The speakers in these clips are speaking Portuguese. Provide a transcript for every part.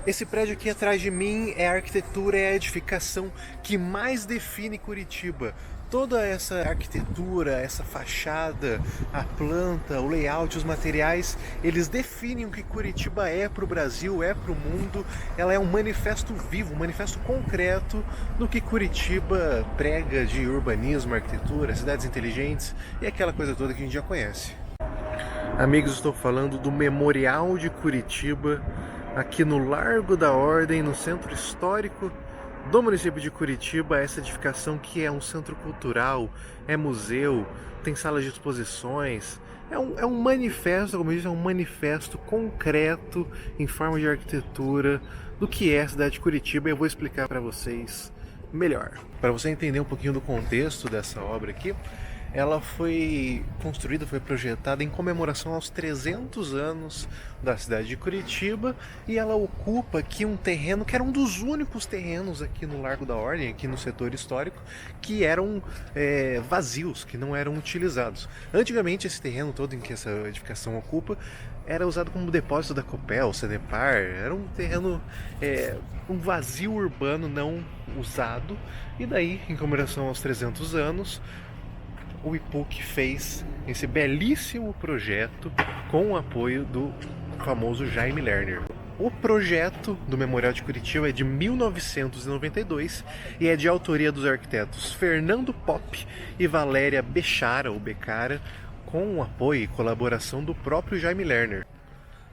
Esse prédio aqui atrás de mim é a arquitetura, é a edificação que mais define Curitiba. Toda essa arquitetura, essa fachada, a planta, o layout, os materiais, eles definem o que Curitiba é para o Brasil, é para o mundo. Ela é um manifesto vivo, um manifesto concreto do que Curitiba prega de urbanismo, arquitetura, cidades inteligentes e aquela coisa toda que a gente já conhece. Amigos, estou falando do Memorial de Curitiba, aqui no Largo da Ordem, no centro histórico do município de Curitiba. Essa edificação que é um centro cultural, é museu, tem salas de exposições, é um manifesto, como eu disse, é um manifesto concreto em forma de arquitetura do que é a cidade de Curitiba, e eu vou explicar para vocês melhor. Para você entender um pouquinho do contexto dessa obra aqui, ela foi construída, foi projetada em comemoração aos 300 anos da cidade de Curitiba, e ela ocupa aqui um terreno que era um dos únicos terrenos aqui no Largo da Ordem, aqui no setor histórico, que eram vazios, que não eram utilizados. Antigamente esse terreno todo em que essa edificação ocupa era usado como depósito da Copel, Sanepar, era um terreno, um vazio urbano não usado, e daí, em comemoração aos 300 anos, o IPUC fez esse belíssimo projeto com o apoio do famoso Jaime Lerner. O projeto do Memorial de Curitiba é de 1992 e é de autoria dos arquitetos Fernando Popp e Valéria Bechara, ou Becara, com o apoio e colaboração do próprio Jaime Lerner.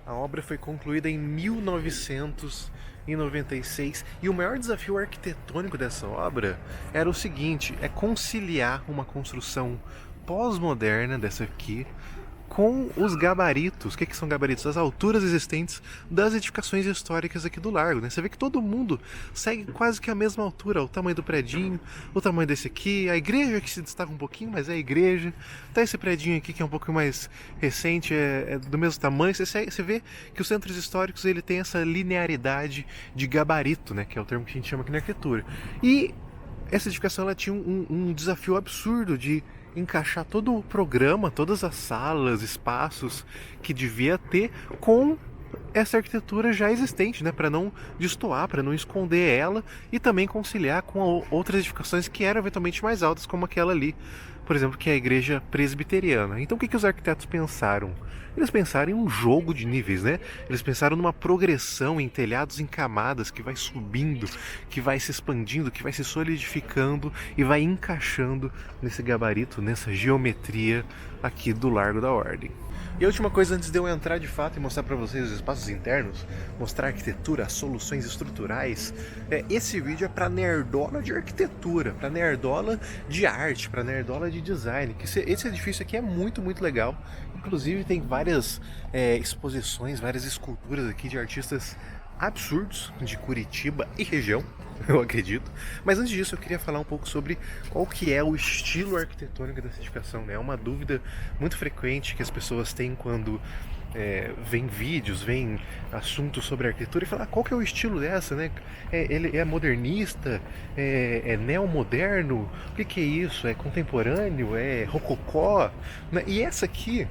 A obra foi concluída em 1996 e o maior desafio arquitetônico dessa obra era o seguinte: é conciliar uma construção pós-moderna dessa aqui com os gabaritos. O que são gabaritos? As alturas existentes das edificações históricas aqui do Largo, né? Você vê que todo mundo segue quase que a mesma altura, o tamanho do predinho, o tamanho desse aqui, a igreja que se destaca um pouquinho, mas é a igreja. Tá esse predinho aqui que é um pouco mais recente, é do mesmo tamanho. Você vê que os centros históricos ele tem essa linearidade de gabarito, né? Que é o termo que a gente chama aqui na arquitetura. E essa edificação ela tinha um desafio absurdo de encaixar todo o programa, todas as salas, espaços que devia ter com essa arquitetura já existente, né, para não destoar, para não esconder ela, e também conciliar com outras edificações que eram eventualmente mais altas, como aquela ali, por exemplo, que é a igreja presbiteriana. Então o que os arquitetos pensaram? Eles pensaram em um jogo de níveis, né? Eles pensaram numa progressão em telhados em camadas que vai subindo, que vai se expandindo, que vai se solidificando e vai encaixando nesse gabarito, nessa geometria aqui do Largo da Ordem. E a última coisa antes de eu entrar de fato e mostrar para vocês os espaços internos, mostrar a arquitetura, as soluções estruturais, esse vídeo é para nerdola de arquitetura, para nerdola de arte, para nerdola de design. Que esse edifício aqui é muito, muito legal. Inclusive tem várias exposições, várias esculturas aqui de artistas absurdos de Curitiba e região, eu acredito. Mas antes disso eu queria falar um pouco sobre qual que é o estilo arquitetônico dessa edificação, né? É uma dúvida muito frequente que as pessoas têm quando vem vídeos, vem assuntos sobre arquitetura e falam, qual que é o estilo dessa, né? Ele é modernista, é neomoderno, o que é isso? É contemporâneo, é rococó, né? E essa aqui,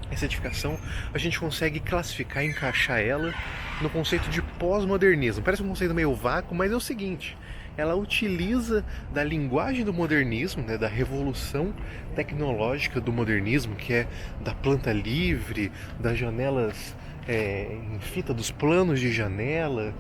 essa edificação, a gente consegue classificar e encaixar ela no conceito de pós-modernismo. Parece um conceito meio vácuo, mas é o seguinte: ela utiliza da linguagem do modernismo, né, da revolução tecnológica do modernismo, que é da planta livre, das janelas em fita, dos planos de janela,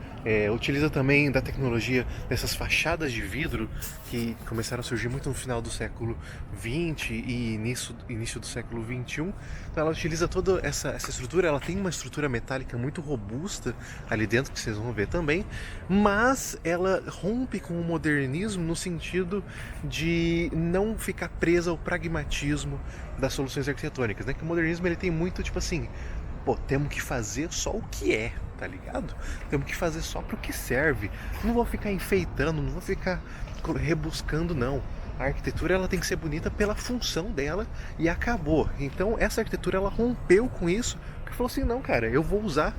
utiliza também da tecnologia dessas fachadas de vidro que começaram a surgir muito no final do século XX e início do século XXI. Então ela utiliza toda essa estrutura, ela tem uma estrutura metálica muito robusta ali dentro, que vocês vão ver também, mas ela rompe com o modernismo no sentido de não ficar presa ao pragmatismo das soluções arquitetônicas, né? Que o modernismo ele tem muito tipo assim, pô, temos que fazer só o que é, tá ligado? Temos que fazer só pro que serve. Não vou ficar enfeitando, não vou ficar rebuscando, não. A arquitetura ela tem que ser bonita pela função dela e acabou. Então essa arquitetura ela rompeu com isso, porque falou assim, não, cara, eu vou usar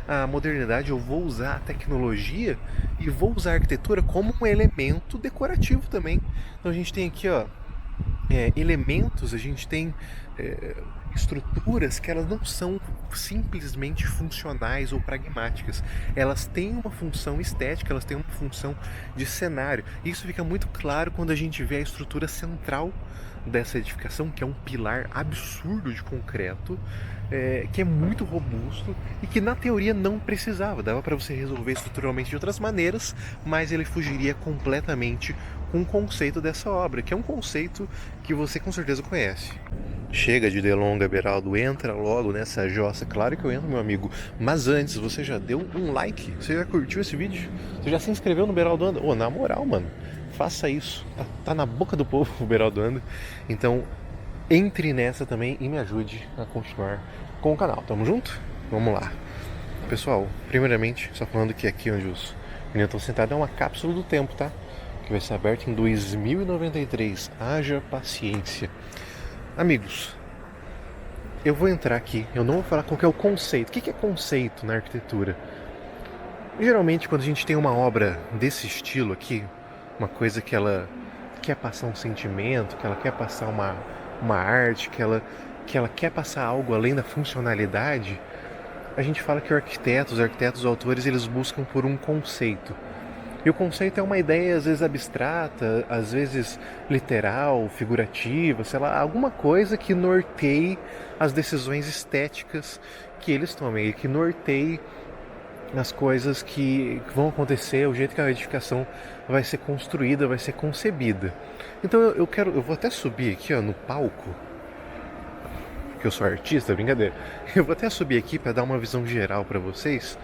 a modernidade, eu vou usar a tecnologia e vou usar a arquitetura como um elemento decorativo também. Então a gente tem aqui, ó, elementos, a gente tem é, estruturas que elas não são simplesmente funcionais ou pragmáticas. Elas têm uma função estética, elas têm uma função de cenário. Isso fica muito claro quando a gente vê a estrutura central dessa edificação, que é um pilar absurdo de concreto, que é muito robusto e que na teoria não precisava. Dava para você resolver estruturalmente de outras maneiras, mas ele fugiria completamente com o conceito dessa obra, que é um conceito que você com certeza conhece. Chega de delonga, Beraldo, entra logo nessa jossa. Claro que eu entro, meu amigo, mas antes, você já deu um like? Você já curtiu esse vídeo? Você já se inscreveu no Beraldo Anda? Na moral, mano, faça isso. Tá na boca do povo o Beraldo Anda. Então, entre nessa também e me ajude a continuar com o canal. Tamo junto? Vamos lá. Pessoal, primeiramente, só falando que aqui onde os meninos estão sentados é uma cápsula do tempo, tá? Que vai ser aberta em 2093. Haja paciência. Amigos, eu vou entrar aqui, eu não vou falar qual que é o conceito. O que é conceito na arquitetura? Geralmente, quando a gente tem uma obra desse estilo aqui, uma coisa que ela quer passar um sentimento, que ela quer passar uma arte, que ela quer passar algo além da funcionalidade, a gente fala que os arquitetos, os autores, eles buscam por um conceito. E o conceito é uma ideia, às vezes abstrata, às vezes literal, figurativa, sei lá, alguma coisa que norteie as decisões estéticas que eles tomem, e que norteie as coisas que vão acontecer, o jeito que a edificação vai ser construída, vai ser concebida. Então eu vou até subir aqui, ó, no palco, que eu sou artista, brincadeira. Eu vou até subir aqui para dar uma visão geral para vocês.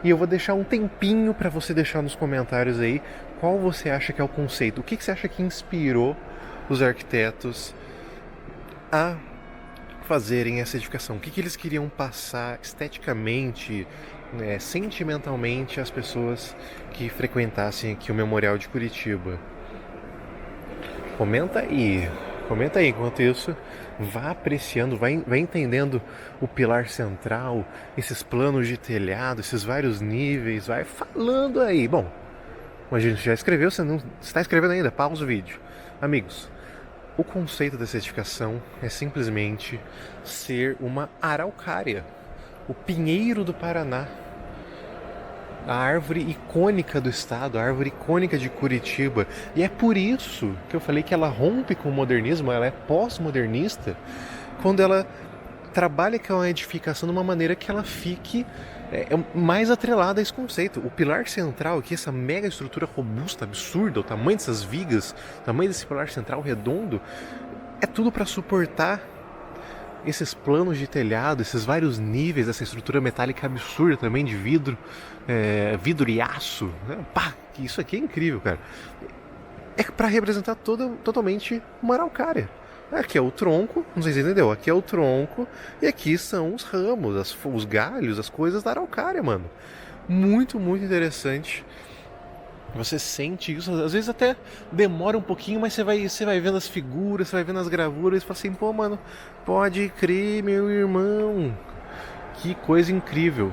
E eu vou deixar um tempinho para você deixar nos comentários aí qual você acha que é o conceito. O que você acha que inspirou os arquitetos a fazerem essa edificação? O que eles queriam passar esteticamente, sentimentalmente às pessoas que frequentassem aqui o Memorial de Curitiba? Comenta aí. Comenta aí, enquanto isso, vá apreciando, vai entendendo o pilar central, esses planos de telhado, esses vários níveis, vai falando aí. Bom, a gente já escreveu, você não está escrevendo ainda, pausa o vídeo. Amigos, o conceito dessa edificação é simplesmente ser uma araucária, o pinheiro do Paraná, a árvore icônica do estado, a árvore icônica de Curitiba. E é por isso que eu falei que ela rompe com o modernismo, ela é pós-modernista, quando ela trabalha com a edificação de uma maneira que ela fique mais atrelada a esse conceito. O pilar central aqui, essa mega estrutura robusta, absurda, o tamanho dessas vigas, o tamanho desse pilar central redondo, é tudo para suportar esses planos de telhado, esses vários níveis, essa estrutura metálica absurda também de vidro, vidro e aço, né? Pá, isso aqui é incrível, cara. É para representar totalmente uma araucária. Aqui é o tronco, não sei se você entendeu, aqui é o tronco e aqui são os ramos, os galhos, as coisas da araucária, mano. Muito, muito interessante. Você sente isso, às vezes até demora um pouquinho, mas você vai vendo as figuras, você vai vendo as gravuras e fala assim, pô, mano, pode crer, meu irmão, que coisa incrível.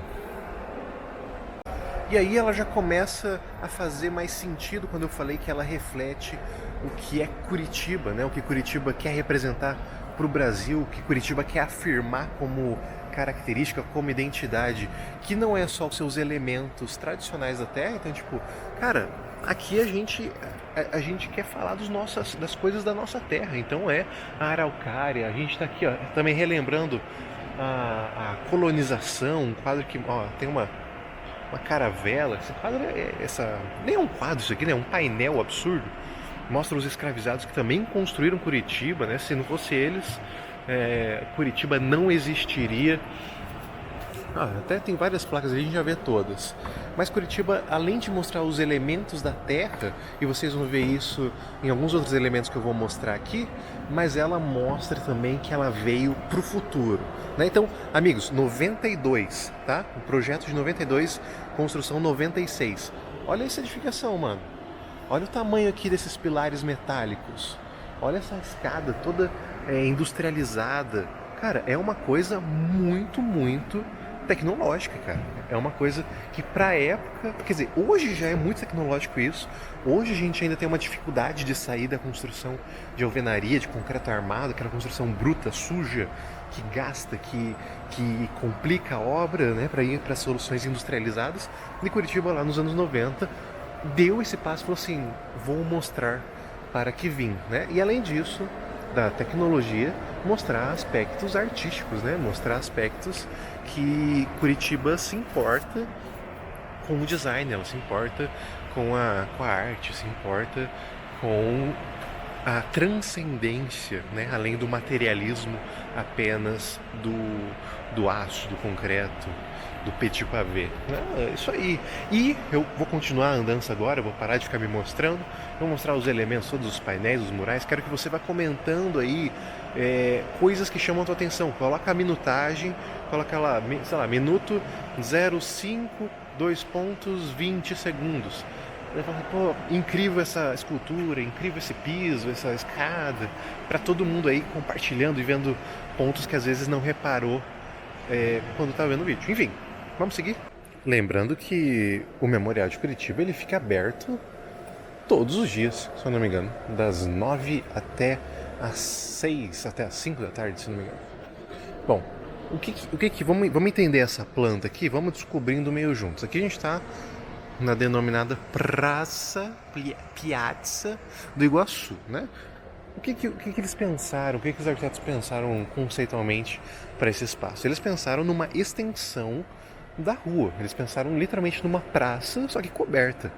E aí ela já começa a fazer mais sentido quando eu falei que ela reflete o que é Curitiba, né? O que Curitiba quer representar para o Brasil, o que Curitiba quer afirmar como característica, como identidade, que não é só os seus elementos tradicionais da terra. Então, tipo, cara, aqui a gente quer falar das coisas da nossa terra. Então é a araucária, a gente está aqui, ó, também relembrando a colonização, um quadro que, ó, tem uma caravela. Esse quadro nem é um quadro, isso aqui, né? É um painel absurdo. Mostra os escravizados que também construíram Curitiba, né? Se não fosse eles, Curitiba não existiria. Até tem várias placas ali, a gente já vê todas. Mas Curitiba, além de mostrar os elementos da terra, e vocês vão ver isso em alguns outros elementos que eu vou mostrar aqui, mas ela mostra também que ela veio pro futuro, né? Então, amigos, 92, tá? O projeto de 92, construção 96. Olha essa edificação, mano. Olha o tamanho aqui desses pilares metálicos. Olha essa escada toda industrializada. Cara, é uma coisa muito, muito tecnológica, cara. É uma coisa que pra época, quer dizer, hoje já é muito tecnológico isso. Hoje a gente ainda tem uma dificuldade de sair da construção de alvenaria, de concreto armado, aquela construção bruta, suja, que gasta, que complica a obra, né, para ir para soluções industrializadas. E Curitiba, lá nos anos 90, deu esse passo e falou assim: vou mostrar para que vim, né? E além disso, da tecnologia, mostrar aspectos artísticos, né? Mostrar aspectos que Curitiba se importa com o design, ela se importa com a arte, se importa com a transcendência, né? Além do materialismo apenas do aço, do concreto, do petit pavé. É isso aí. E eu vou continuar a andança agora, vou parar de ficar me mostrando, vou mostrar os elementos, todos os painéis, os murais. Quero que você vá comentando aí coisas que chamam a tua atenção. Coloca a minutagem, coloca lá, sei lá, minuto 05, 2 pontos, 20 segundos. Eu falo, pô, incrível essa escultura, incrível esse piso, essa escada, para todo mundo aí compartilhando e vendo pontos que às vezes não reparou quando tá vendo o vídeo. Enfim, vamos seguir? Lembrando que o Memorial de Curitiba ele fica aberto todos os dias, se eu não me engano, das 9 até as 6, até as 5 da tarde, se eu não me engano. Bom, vamos entender essa planta aqui, vamos descobrindo meio juntos. Aqui a gente está na denominada Piazza do Iguaçu, né? O que eles pensaram, o que os arquitetos pensaram conceitualmente para esse espaço? Eles pensaram numa extensão da rua, eles pensaram literalmente numa praça, só que coberta.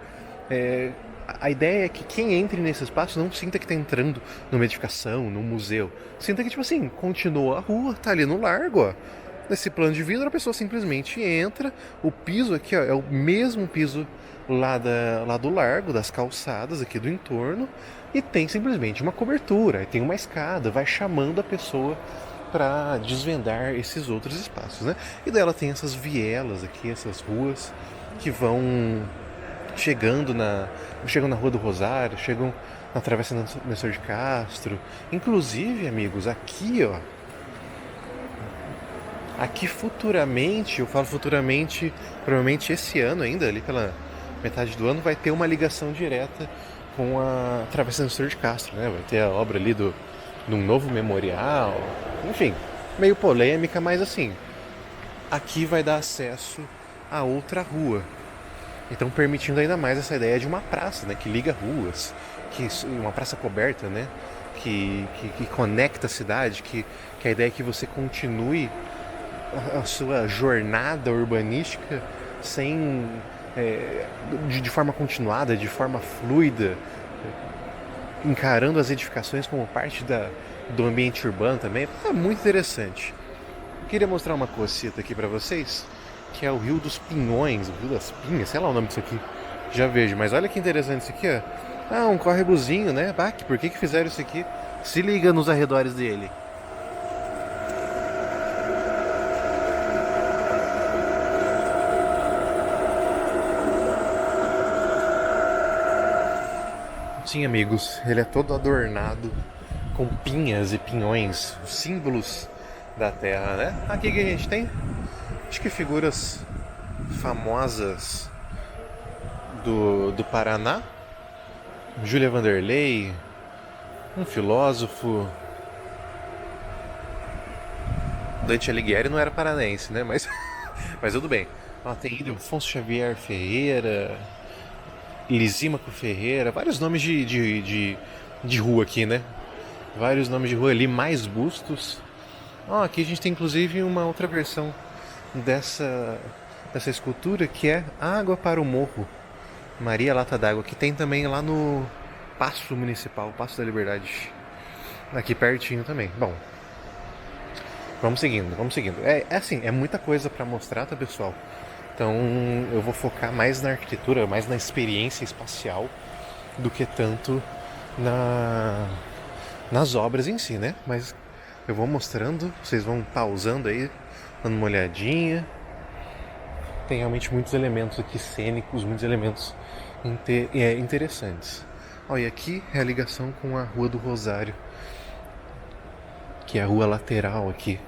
A ideia é que quem entre nesse espaço não sinta que está entrando numa edificação, num museu. Sinta que, tipo assim, continua a rua, tá ali no largo, ó. Nesse plano de vidro, a pessoa simplesmente entra. O piso aqui, ó, é o mesmo piso lá do largo, das calçadas aqui do entorno. E tem simplesmente uma cobertura, aí tem uma escada, vai chamando a pessoa para desvendar esses outros espaços, né? E daí ela tem essas vielas aqui, essas ruas que vão chegam na Rua do Rosário, chegam na Travessa Nestor de Castro. Inclusive, amigos, aqui, ó, aqui futuramente, eu falo futuramente, provavelmente esse ano ainda, ali pela metade do ano, vai ter uma ligação direta com a Travessa Nestor de Castro, né? Vai ter a obra ali de um novo memorial, enfim, meio polêmica, mas assim, aqui vai dar acesso a outra rua. Então permitindo ainda mais essa ideia de uma praça, né, que liga ruas, uma praça coberta, né, que conecta a cidade, que a ideia é que você continue a sua jornada urbanística sem de forma continuada, de forma fluida, encarando as edificações como parte do ambiente urbano também. É muito interessante. Eu queria mostrar uma cosita aqui para vocês, que é o Rio dos Pinhões, o Rio das Pinhas, sei lá o nome disso aqui, já vejo, mas olha que interessante isso aqui, ó. Ah, um córregozinho, né? Bah, por que fizeram isso aqui? Se liga nos arredores dele. Sim, amigos, ele é todo adornado com pinhas e pinhões, símbolos da terra, né? Aqui que a gente tem, acho que figuras famosas do Paraná. Júlia Vanderlei, um filósofo. Dante Alighieri não era paranaense, né? Mas tudo bem. Tem Ildefonso Xavier Ferreira, Lisímaco Ferreira, vários nomes de rua aqui, né? Vários nomes de rua ali, mais bustos. Aqui a gente tem inclusive uma outra versão dessa escultura, que é Água para o Morro, Maria Lata d'Água, que tem também lá no Paço Municipal, Paço da Liberdade, aqui pertinho também. Bom, vamos seguindo. Assim, é muita coisa para mostrar, tá, pessoal? Então eu vou focar mais na arquitetura, mais na experiência espacial, do que tanto nas obras em si, né? Mas eu vou mostrando, vocês vão pausando aí, dando uma olhadinha. Tem realmente muitos elementos aqui cênicos, muitos elementos interessantes. E aqui é a ligação com a Rua do Rosário, que é a rua lateral aqui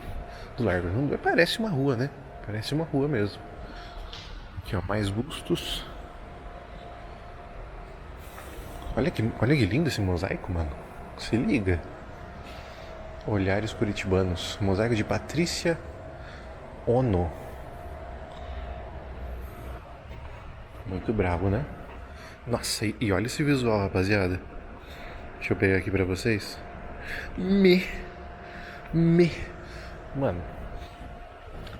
do largo. Parece uma rua, né? Parece uma rua mesmo. Aqui, ó, mais bustos. Olha que lindo esse mosaico, mano. Se liga. Olhares curitibanos. Mosaico de Patrícia Ono. Muito bravo, né? Nossa, e olha esse visual, rapaziada. Deixa eu pegar aqui pra vocês. Me. Mano,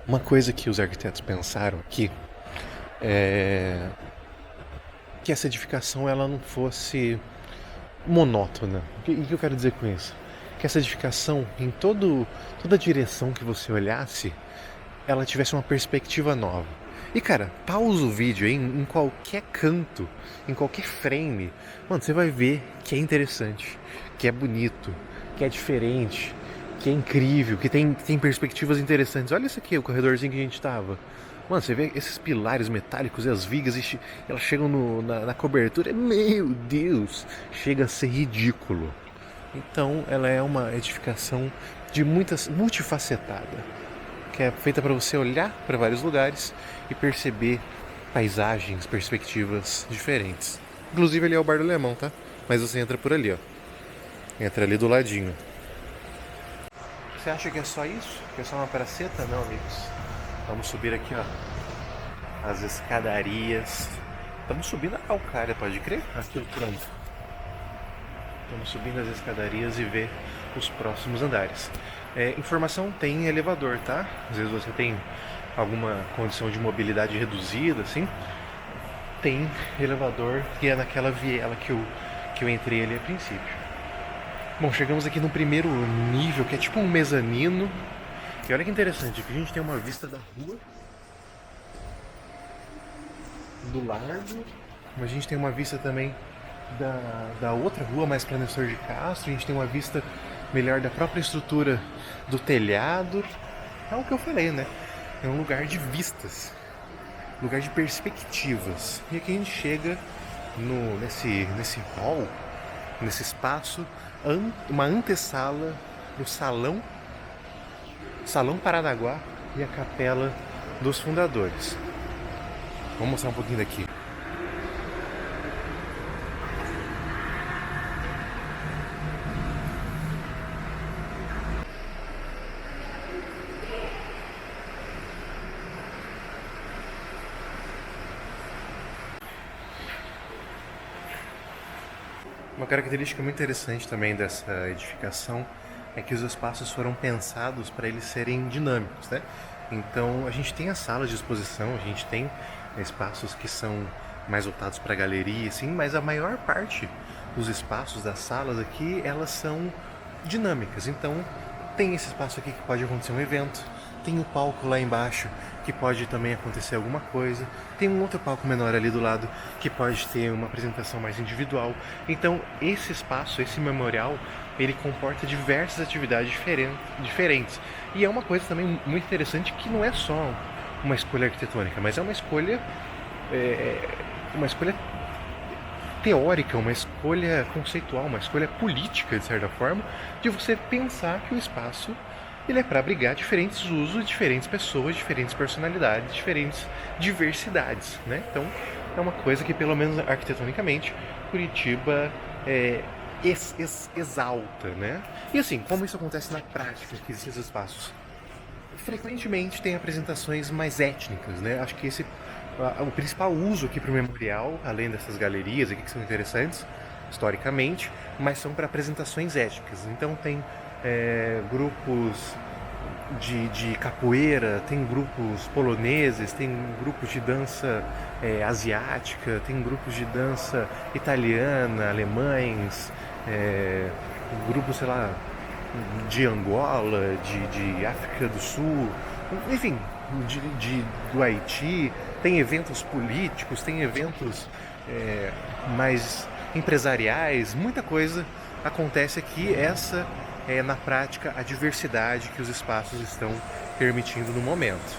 uma coisa que os arquitetos pensaram aqui é que essa edificação ela não fosse monótona. O que eu quero dizer com isso? Que essa edificação, em toda direção que você olhasse, ela tivesse uma perspectiva nova. E cara, pausa o vídeo aí em qualquer canto, em qualquer frame, mano, você vai ver que é interessante, que é bonito, que é diferente, que é incrível, que tem perspectivas interessantes. Olha isso aqui, o corredorzinho que a gente tava. Mano, você vê esses pilares metálicos e as vigas, e elas chegam na cobertura. Meu Deus, chega a ser ridículo. Então, ela é uma edificação de multifacetada, que é feita para você olhar para vários lugares e perceber paisagens, perspectivas diferentes. Inclusive, ali é o Bar do Alemão, tá? Mas você entra por ali, ó. Entra ali do ladinho. Você acha que é só isso? Que é só uma praceta? Não, amigos. Vamos subir aqui, ó, as escadarias. Estamos subindo a calcária, pode crer? Aqui o tronco. Estamos subindo as escadarias e ver os próximos andares. Informação tem elevador, tá? Às vezes você tem alguma condição de mobilidade reduzida, assim. Tem elevador, que é naquela viela que eu entrei ali a princípio. Bom, chegamos aqui no primeiro nível, que é tipo um mezanino. E olha que interessante, aqui a gente tem uma vista da rua, do largo, mas a gente tem uma vista também da outra rua, mais para Nestor de Castro. A gente tem uma vista melhor da própria estrutura do telhado. É o que eu falei, né? É um lugar de vistas, lugar de perspectivas. E aqui a gente chega nesse hall, nesse espaço, uma antessala do Salão Paranaguá e a Capela dos Fundadores. Vamos mostrar um pouquinho daqui. Uma característica muito interessante também dessa edificação é que os espaços foram pensados para eles serem dinâmicos, né? Então a gente tem as salas de exposição, a gente tem espaços que são mais voltados para galeria, assim, mas a maior parte dos espaços das salas aqui, elas são dinâmicas. Então tem esse espaço aqui que pode acontecer um evento, tem o palco lá embaixo que pode também acontecer alguma coisa, tem um outro palco menor ali do lado que pode ter uma apresentação mais individual. Então esse espaço, esse memorial, ele comporta diversas atividades diferentes. E é uma coisa também muito interessante que não é só uma escolha arquitetônica, mas é uma escolha teórica, uma escolha conceitual, uma escolha política, de certa forma, de você pensar que o espaço ele é para abrigar diferentes usos, diferentes pessoas, diferentes personalidades, diferentes diversidades, né? Então é uma coisa que, pelo menos arquitetonicamente, Curitiba exalta, né? E assim, como isso acontece na prática, que esses espaços frequentemente tem apresentações mais étnicas, né? Acho que o principal uso aqui para o memorial, além dessas galerias aqui que são interessantes historicamente, mas são para apresentações étnicas. Então tem grupos de capoeira, tem grupos poloneses, tem grupos de dança asiática, tem grupos de dança italiana, alemães, grupos, sei lá, de Angola, de África do Sul, enfim, do Haiti. Tem eventos políticos, tem eventos mais empresariais, muita coisa acontece aqui. Essa é, na prática, a diversidade que os espaços estão permitindo no momento.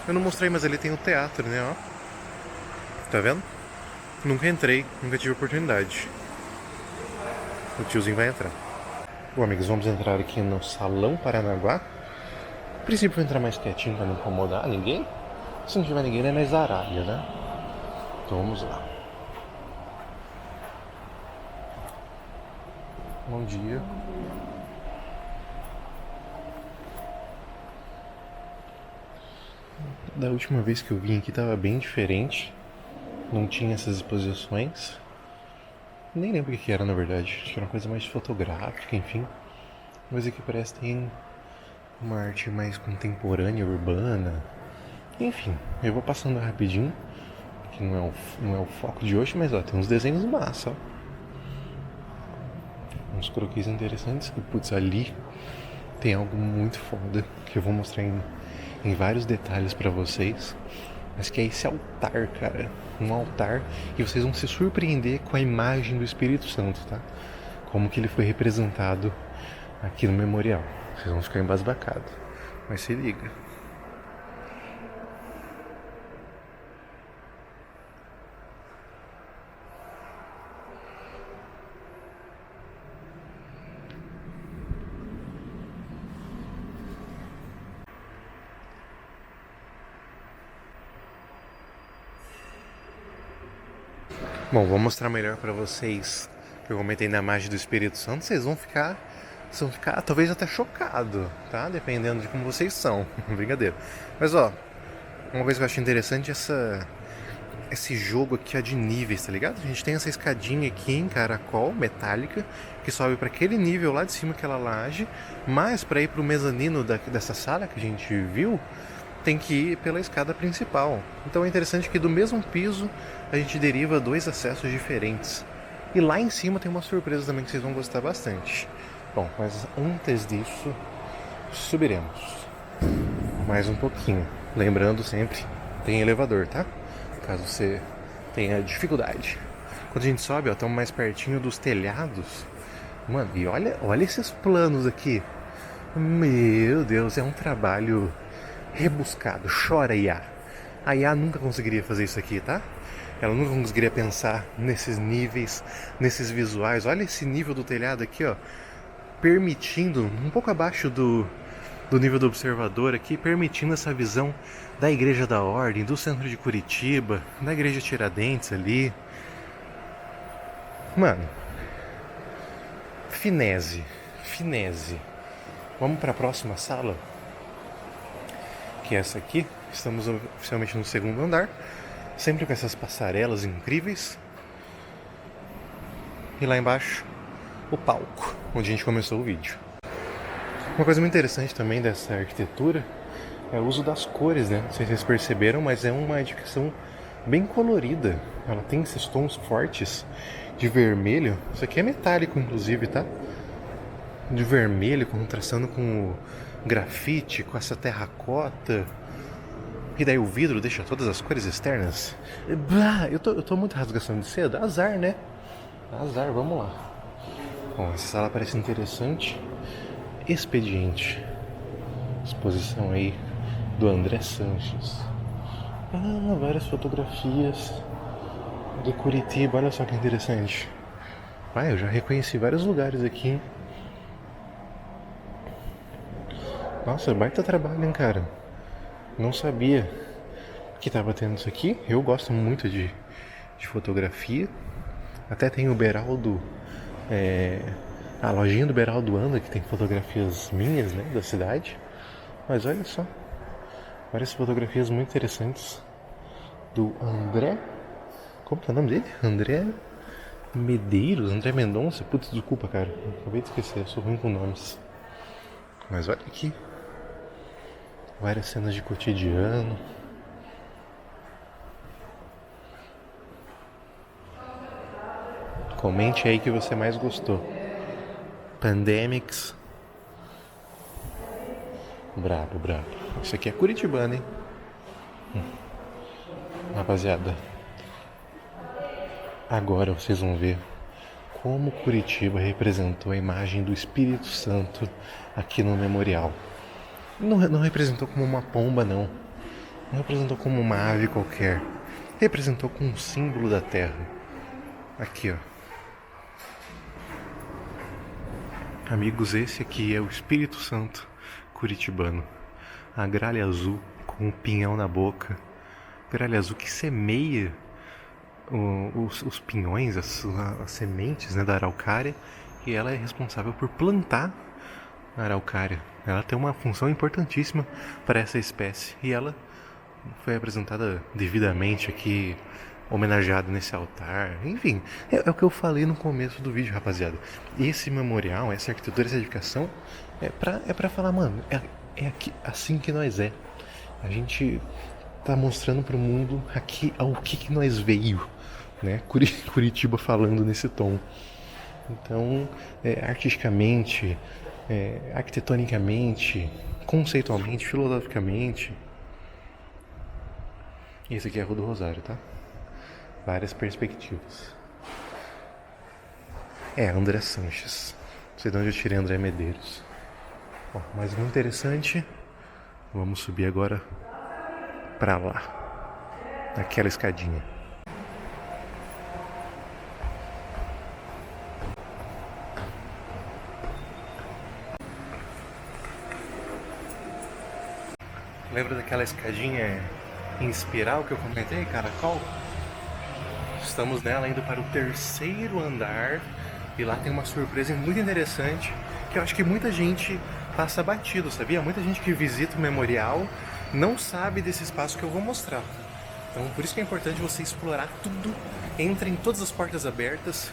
Eu não mostrei, mas ali tem o teatro, né? Ó. Tá vendo? Nunca entrei, nunca tive oportunidade. O tiozinho vai entrar. Bom, amigos, vamos entrar aqui no Salão Paranaguá. A princípio vou entrar mais quietinho pra não incomodar ninguém. Se não tiver ninguém, não é mais Arábia, né? Então vamos lá. Bom dia. Da última vez que eu vim aqui tava bem diferente. Não tinha essas exposições. Nem lembro o que era, na verdade. Acho que era uma coisa mais fotográfica, enfim. Mas aqui parece que tem uma arte mais contemporânea, urbana. Enfim, eu vou passando rapidinho, que não é o foco de hoje, mas ó, tem uns desenhos massa, ó. Uns croquis interessantes. E putz, ali tem algo muito foda que eu vou mostrar em vários detalhes pra vocês. Mas que é esse altar, cara. Um altar e vocês vão se surpreender com a imagem do Espírito Santo, tá? Como que ele foi representado aqui no memorial. Vocês vão ficar embasbacados. Mas se liga. Bom, vou mostrar melhor pra vocês. Eu comentei na imagem do Espírito Santo, vocês vão ficar talvez até chocado, tá? Dependendo de como vocês são. Brincadeira. Mas ó, uma coisa que eu acho interessante é esse jogo aqui ó, de níveis, tá ligado? A gente tem essa escadinha aqui em caracol, metálica, que sobe para aquele nível lá de cima, aquela laje, mas para ir pro mezanino dessa sala que a gente viu, tem que ir pela escada principal. Então é interessante que do mesmo piso a gente deriva dois acessos diferentes. E lá em cima tem uma surpresa também que vocês vão gostar bastante. Bom, mas antes disso, subiremos mais um pouquinho. Lembrando sempre, tem elevador, tá? Caso você tenha dificuldade. Quando a gente sobe, ó, estamos mais pertinho dos telhados. Mano, e olha esses planos aqui. Meu Deus, é um trabalho rebuscado. Chora, Iá. A Iá nunca conseguiria fazer isso aqui, tá? Ela nunca conseguiria pensar nesses níveis, nesses visuais. Olha esse nível do telhado aqui, ó. Permitindo, um pouco abaixo do nível do observador aqui, permitindo essa visão da Igreja da Ordem, do centro de Curitiba, da Igreja Tiradentes ali. Mano, finese. Vamos para a próxima sala, que é essa aqui. Estamos oficialmente no segundo andar, sempre com essas passarelas incríveis. E lá embaixo, o palco, onde a gente começou o vídeo. Uma coisa muito interessante também dessa arquitetura é o uso das cores, né? Não sei se vocês perceberam, mas é uma edificação bem colorida. Ela tem esses tons fortes de vermelho. Isso aqui é metálico, inclusive, tá? De vermelho, contrastando com o grafite, com essa terracota. E daí o vidro deixa todas as cores externas. Bah, eu tô muito rasgação de seda. Azar, né? Azar, vamos lá. Bom, essa sala parece interessante. Expediente. Exposição aí do André Sanches. Ah, várias fotografias do Curitiba. Olha só que interessante. Ah, eu já reconheci vários lugares aqui. Nossa, baita trabalho, hein, cara. Não sabia que tava tendo isso aqui. Eu gosto muito de fotografia. Até tem o Beraldo, a lojinha do Beraldo anda, que tem fotografias minhas, né, da cidade. Mas olha só, várias fotografias muito interessantes do André. Como que é o nome dele? André Medeiros? André Mendonça? Putz, desculpa, cara. Acabei de esquecer, eu sou ruim com nomes. Mas olha aqui. Várias cenas de cotidiano. Comente aí que você mais gostou. Pandemics. Brabo. Isso aqui é curitibano, hein? Rapaziada, agora vocês vão ver como Curitiba representou a imagem do Espírito Santo aqui no memorial. Não representou como uma pomba, não. Não representou como uma ave qualquer. Representou como um símbolo da terra. Aqui, ó. Amigos, esse aqui é o Espírito Santo curitibano. a gralha azul com um pinhão na boca. Gralha azul que semeia os pinhões, as sementes, né, da araucária, e ela é responsável por plantar a araucária. Ela tem uma função importantíssima para essa espécie e ela foi apresentada devidamente aqui, homenageada nesse altar. Enfim, é o que eu falei no começo do vídeo, rapaziada. Esse memorial, essa arquitetura, essa edificação é pra falar, mano, é aqui, assim que nós é. A gente tá mostrando pro mundo aqui ao que nós veio, né? Curitiba falando nesse tom. Então, artisticamente, arquitetonicamente, conceitualmente, filosoficamente. Esse aqui é a Rua do Rosário, tá? Várias perspectivas. André Sanches. Não sei de onde eu tirei André Medeiros. Bom, mas muito interessante. Vamos subir agora pra lá. Naquela escadinha. Lembra daquela escadinha em espiral que eu comentei, caracol? Estamos nela indo para o 3º andar e lá tem uma surpresa muito interessante que eu acho que muita gente passa batido, sabia? Muita gente que visita o memorial não sabe desse espaço que eu vou mostrar. Então por isso que é importante você explorar tudo, entra em todas as portas abertas,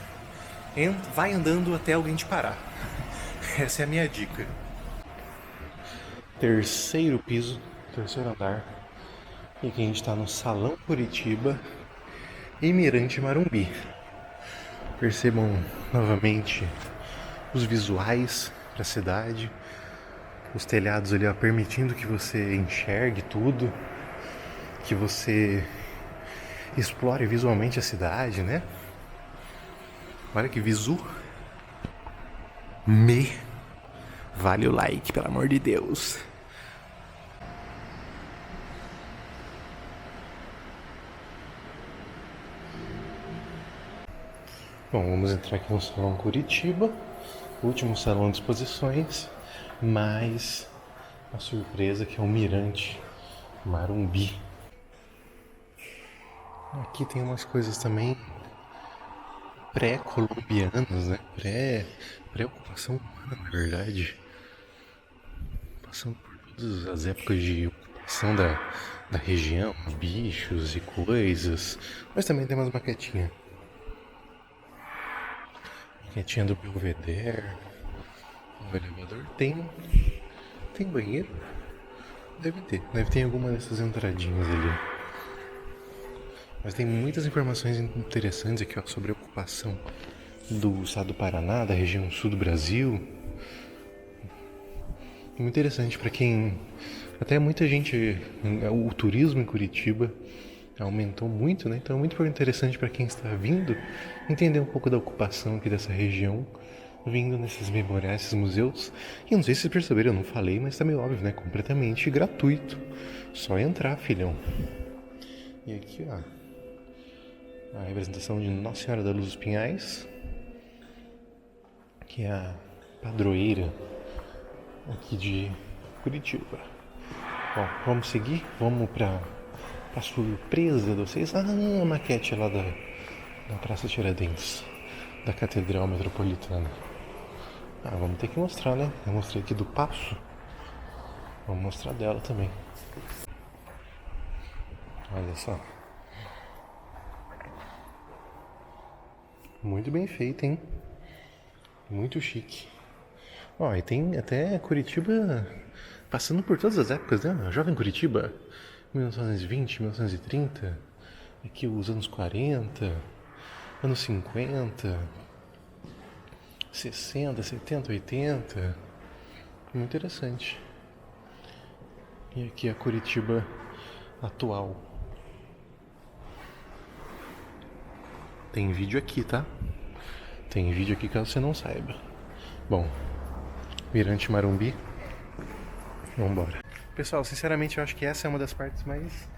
vai andando até alguém te parar. Essa é a minha dica. 3º piso, 3º andar. E aqui a gente está no Salão Curitiba e Mirante Marumbi. Percebam novamente os visuais para a cidade, os telhados ali, ó, permitindo que você enxergue tudo, que você explore visualmente a cidade, né? Olha que visu. Vale o like, pelo amor de Deus. Bom, vamos entrar aqui no Salão Curitiba, último salão de exposições, mais a surpresa que é o Mirante Marumbi. Aqui tem umas coisas também pré-colombianas, né? Pré-ocupação humana, na verdade. Passando por todas as épocas de ocupação da região, bichos e coisas. Mas também tem umas maquetinhas. Maquetinha do Belvedere. O elevador tem banheiro? Deve ter alguma dessas entradinhas ali. Mas tem muitas informações interessantes aqui, ó, sobre a ocupação do estado do Paraná, da região sul do Brasil. Muito interessante para quem... Até muita gente... O turismo em Curitiba aumentou muito, né? Então é muito interessante para quem está vindo entender um pouco da ocupação aqui dessa região, vindo nesses memoriais, esses museus. E não sei se vocês perceberam, eu não falei, mas tá meio óbvio, né? Completamente gratuito. Só entrar, filhão. E aqui, ó, a representação de Nossa Senhora da Luz dos Pinhais, que é a padroeira aqui de Curitiba. Bom, vamos seguir, vamos pra surpresa de vocês. A maquete lá da Praça Tiradentes, da Catedral Metropolitana. Vamos ter que mostrar, né? Eu mostrei aqui do Paço, vamos mostrar dela também. Olha só. Muito bem feito, hein? Muito chique. Ó, e tem até Curitiba passando por todas as épocas, né? A Jovem Curitiba, 1920, 1930, aqui os anos 40, anos 50, 60, 70, 80. Muito interessante. E aqui a Curitiba atual. Tem vídeo aqui, tá? Tem vídeo aqui caso você não saiba. Bom, Mirante Marumbi. Vambora. Pessoal, sinceramente eu acho que essa é uma das partes mais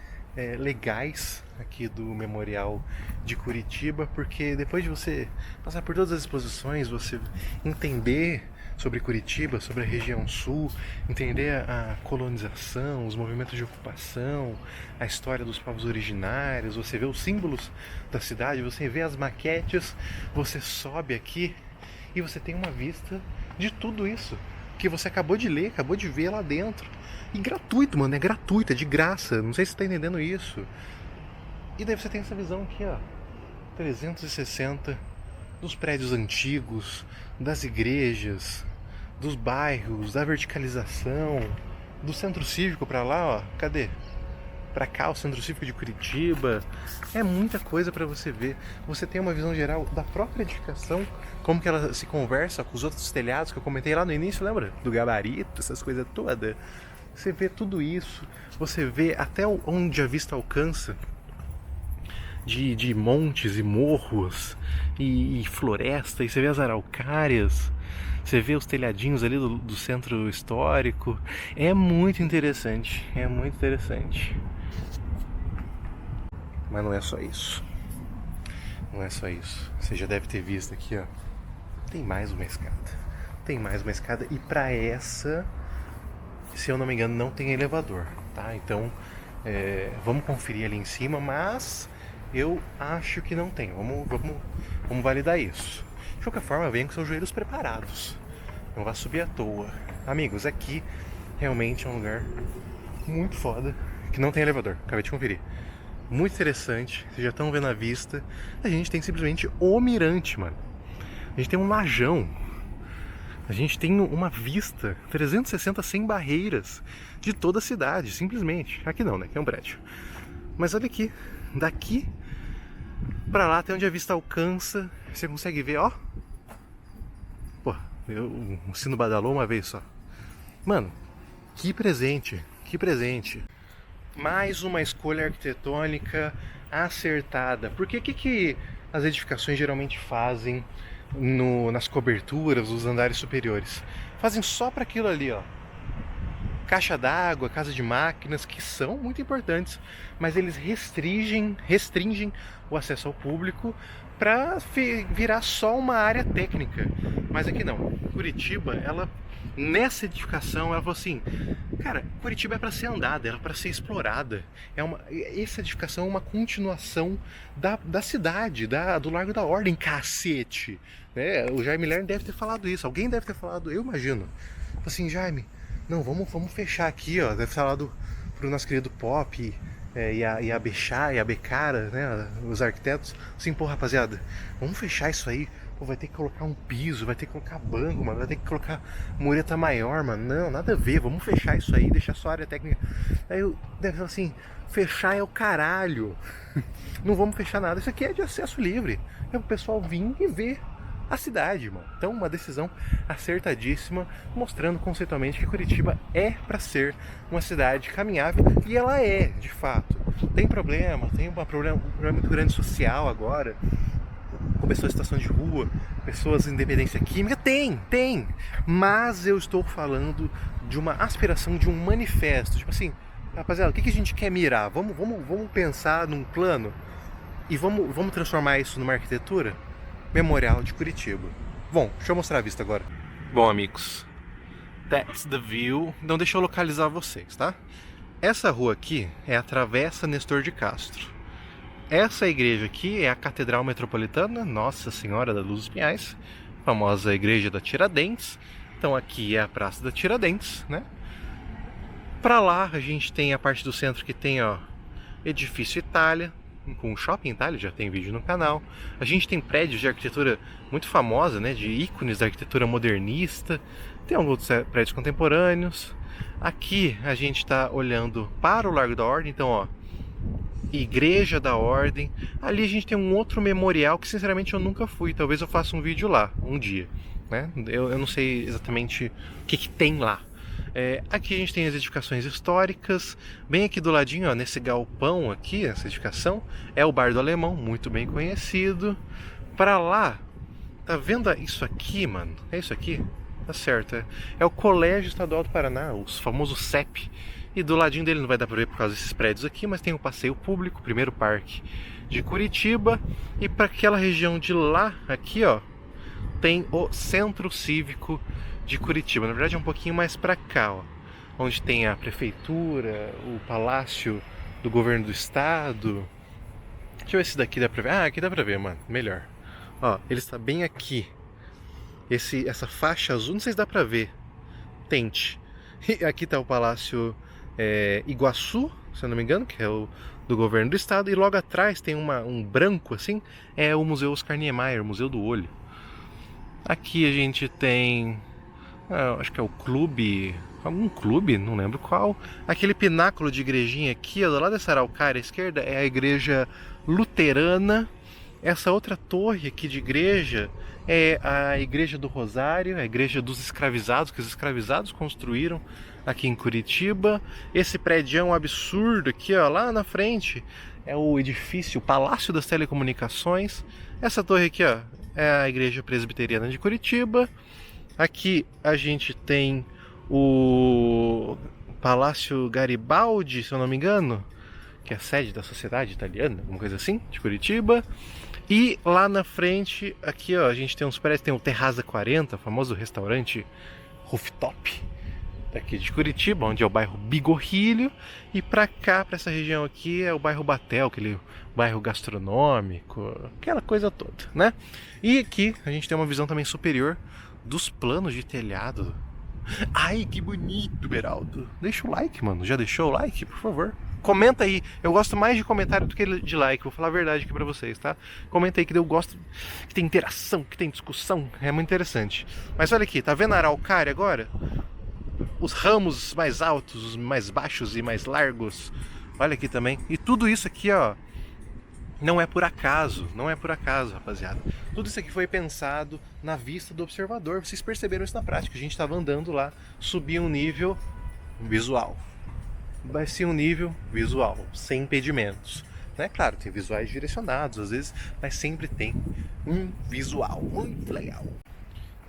legais aqui do Memorial de Curitiba, porque depois de você passar por todas as exposições, você entender sobre Curitiba, sobre a região sul, entender a colonização, os movimentos de ocupação, a história dos povos originários, você vê os símbolos da cidade, você vê as maquetes, você sobe aqui e você tem uma vista de tudo isso que você acabou de ler, acabou de ver lá dentro. E gratuito, mano, é gratuito, é de graça. Não sei se você tá entendendo isso. E daí você tem essa visão aqui, ó, 360 dos prédios antigos, das igrejas, dos bairros, da verticalização, do centro cívico pra lá, ó. Cadê? Pra cá, o centro cívico de Curitiba. É muita coisa pra você ver. Você tem uma visão geral da própria edificação, como que ela se conversa com os outros telhados que eu comentei lá no início, lembra? Do gabarito, essas coisas todas. Você vê tudo isso, você vê até onde a vista alcança de montes e morros e floresta, e você vê as araucárias, você vê os telhadinhos ali do centro histórico. É muito interessante, é muito interessante. Mas não é só isso. Não é só isso. Você já deve ter visto aqui, ó. Tem mais uma escada. Tem mais uma escada, e pra essa, se eu não me engano, não tem elevador, tá? Então, vamos conferir ali em cima, mas eu acho que não tem. Vamos validar isso. De qualquer forma, venha com seus joelhos preparados. Não vá subir à toa. Amigos, aqui realmente é um lugar muito foda, que não tem elevador. Acabei de conferir. Muito interessante. Vocês já estão vendo a vista. A gente tem simplesmente o mirante, mano. A gente tem um lajão. A gente tem uma vista 360 sem barreiras de toda a cidade, simplesmente. Aqui não, né? Aqui é um prédio. Mas olha aqui, daqui pra lá até onde a vista alcança, você consegue ver, ó. Pô, o sino badalou uma vez só. Mano, que presente, que presente. Mais uma escolha arquitetônica acertada. Porque o que as edificações geralmente fazem nas coberturas, os andares superiores? Fazem só para aquilo ali, ó. Caixa d'água, casa de máquinas, que são muito importantes, mas eles restringem o acesso ao público para virar só uma área técnica. Mas aqui não. Curitiba, ela, nessa edificação, ela falou assim: cara, Curitiba é para ser andada, ela é para ser explorada. Essa edificação é uma continuação da cidade, do Largo da Ordem, cacete. O Jaime Lerner deve ter falado isso, alguém deve ter falado, eu imagino. Assim, Jaime, não, vamos fechar aqui, ó. Deve ter falado pro nosso querido Pop e a Bechá e a Becara, né, os arquitetos. Assim, pô, rapaziada, vamos fechar isso aí. Pô, vai ter que colocar um piso, vai ter que colocar banco, mano, vai ter que colocar mureta maior, mano. Não, nada a ver, vamos fechar isso aí, deixar só a área técnica. Aí eu deve falar assim: fechar é o caralho. Não vamos fechar nada, isso aqui é de acesso livre. É pro pessoal vir e ver a cidade, mano. Então, uma decisão acertadíssima, mostrando conceitualmente que Curitiba é para ser uma cidade caminhável, e ela é, de fato. Tem problema, tem um problema muito grande social agora, com pessoas em situação de rua, pessoas em dependência química, tem, mas eu estou falando de uma aspiração, de um manifesto, tipo assim, rapaziada, o que a gente quer mirar? Vamos pensar num plano e vamos transformar isso numa arquitetura? Memorial de Curitiba. Bom, deixa eu mostrar a vista agora. Bom, amigos, that's the view. Então deixa eu localizar vocês, tá? Essa rua aqui é a Travessa Nestor de Castro. Essa igreja aqui é a Catedral Metropolitana Nossa Senhora da Luz dos Pinhais, famosa igreja da Tiradentes. Então aqui é a Praça da Tiradentes, né? Pra lá a gente tem a parte do centro que tem, ó, Edifício Itália, com o Shopping Itália, já tem vídeo no canal. A gente tem prédios de arquitetura muito famosa, né, de ícones da arquitetura modernista. Tem alguns outros prédios contemporâneos. Aqui a gente está olhando para o Largo da Ordem, então, ó, Igreja da Ordem. Ali a gente tem um outro memorial que sinceramente eu nunca fui, talvez eu faça um vídeo lá, um dia, né? Eu não sei exatamente o que tem lá. Aqui a gente tem as edificações históricas, bem aqui do ladinho, ó, nesse galpão aqui, essa edificação, é o Bar do Alemão, muito bem conhecido. Para lá, tá vendo isso aqui, mano? É isso aqui? Tá certo, é o Colégio Estadual do Paraná, o famoso CEP, E do ladinho dele não vai dar para ver por causa desses prédios aqui, mas tem o passeio público, o primeiro parque de Curitiba. E para aquela região de lá, aqui ó, tem o Centro Cívico de Curitiba. Na verdade é um pouquinho mais para cá, ó, onde tem a prefeitura, o Palácio do Governo do Estado. Deixa eu ver se daqui dá pra ver. Ah, aqui dá pra ver, mano, melhor. Ó, ele está bem aqui. Essa faixa azul, não sei se dá pra ver. Tente. E aqui tá o Palácio Iguaçu, se eu não me engano, que é o do Governo do Estado. E logo atrás tem um branco assim, é o Museu Oscar Niemeyer, o Museu do Olho. Aqui a gente tem, acho que é o clube, algum clube, não lembro qual. Aquele pináculo de igrejinha aqui, ó, do lado dessa araucária à esquerda, é a igreja luterana. Essa outra torre aqui de igreja é a Igreja do Rosário, a igreja dos escravizados, que os escravizados construíram aqui em Curitiba. Esse prédio absurdo aqui, ó, lá na frente, é o edifício, o Palácio das Telecomunicações. Essa torre aqui, ó, é a Igreja Presbiteriana de Curitiba. Aqui a gente tem o Palácio Garibaldi, se eu não me engano, que é a sede da Sociedade Italiana, alguma coisa assim, de Curitiba. E lá na frente, aqui ó, a gente tem uns prédios, tem o Terraza 40, o famoso restaurante rooftop daqui de Curitiba, onde é o bairro Bigorrilho. E pra cá, pra essa região aqui, é o bairro Batel, aquele bairro gastronômico, aquela coisa toda, né? E aqui a gente tem uma visão também superior dos planos de telhado. Ai, que bonito, Beraldo. Deixa o like, mano. Já deixou o like, por favor? Comenta aí. Eu gosto mais de comentário do que de like. Vou falar a verdade aqui pra vocês, tá? Comenta aí que eu gosto, que tem interação, que tem discussão. É muito interessante. Mas olha aqui, tá vendo a araucária agora? Os ramos mais altos, os mais baixos e mais largos. Olha aqui também. E tudo isso aqui, ó, não é por acaso, rapaziada. Tudo isso aqui foi pensado na vista do observador. Vocês perceberam isso na prática. A gente estava andando lá, subia um nível visual. Vai ser um nível visual, sem impedimentos. Né? Claro, tem visuais direcionados às vezes, mas sempre tem um visual muito legal.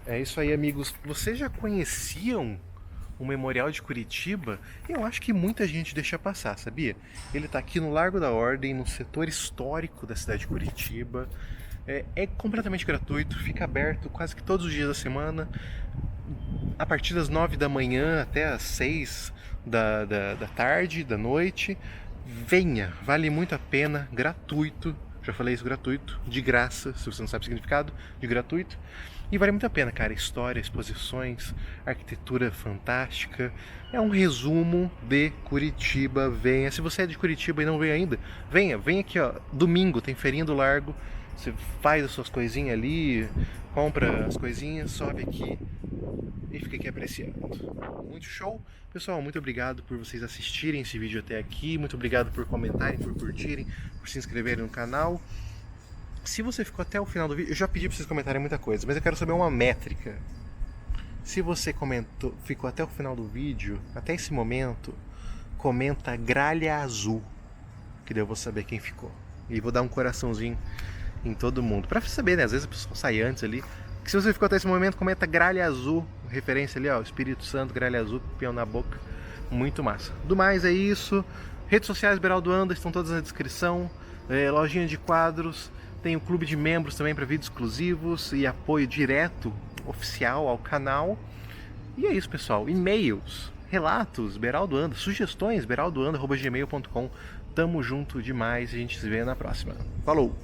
É isso aí, amigos. Vocês já conheciam o Memorial de Curitiba? Eu acho que muita gente deixa passar, sabia? Ele está aqui no Largo da Ordem, no setor histórico da cidade de Curitiba. É completamente gratuito, fica aberto quase que todos os dias da semana, a partir das 9 da manhã até as 6 da tarde, da noite. Venha, vale muito a pena, gratuito. Já falei isso, gratuito, de graça, se você não sabe o significado de gratuito. E vale muito a pena, cara. História, exposições, arquitetura fantástica. É um resumo de Curitiba. Venha. Se você é de Curitiba e não veio ainda, venha aqui, ó. Domingo tem feirinha do Largo. Você faz as suas coisinhas ali, compra as coisinhas, sobe aqui e fica aqui apreciando. Muito show. Pessoal, muito obrigado por vocês assistirem esse vídeo até aqui. Muito obrigado por comentarem, por curtirem, por se inscreverem no canal. Se você ficou até o final do vídeo, eu já pedi para vocês comentarem muita coisa, mas eu quero saber uma métrica. Se você ficou até o final do vídeo, até esse momento, comenta gralha azul, que daí eu vou saber quem ficou. E vou dar um coraçãozinho em todo mundo, pra saber, né? Às vezes a pessoa sai antes ali. Que se você ficou até esse momento, comenta gralha azul, referência ali, ó, Espírito Santo, gralha azul, peão na boca. Muito massa. Do mais é isso. Redes sociais Beraldo Anda estão todas na descrição. Lojinha de quadros. Tem o clube de membros também para vídeos exclusivos e apoio direto, oficial ao canal. E é isso, pessoal. E-mails, relatos, Beraldo Anda, sugestões, beraldoanda@gmail.com. Tamo junto demais e a gente se vê na próxima. Falou!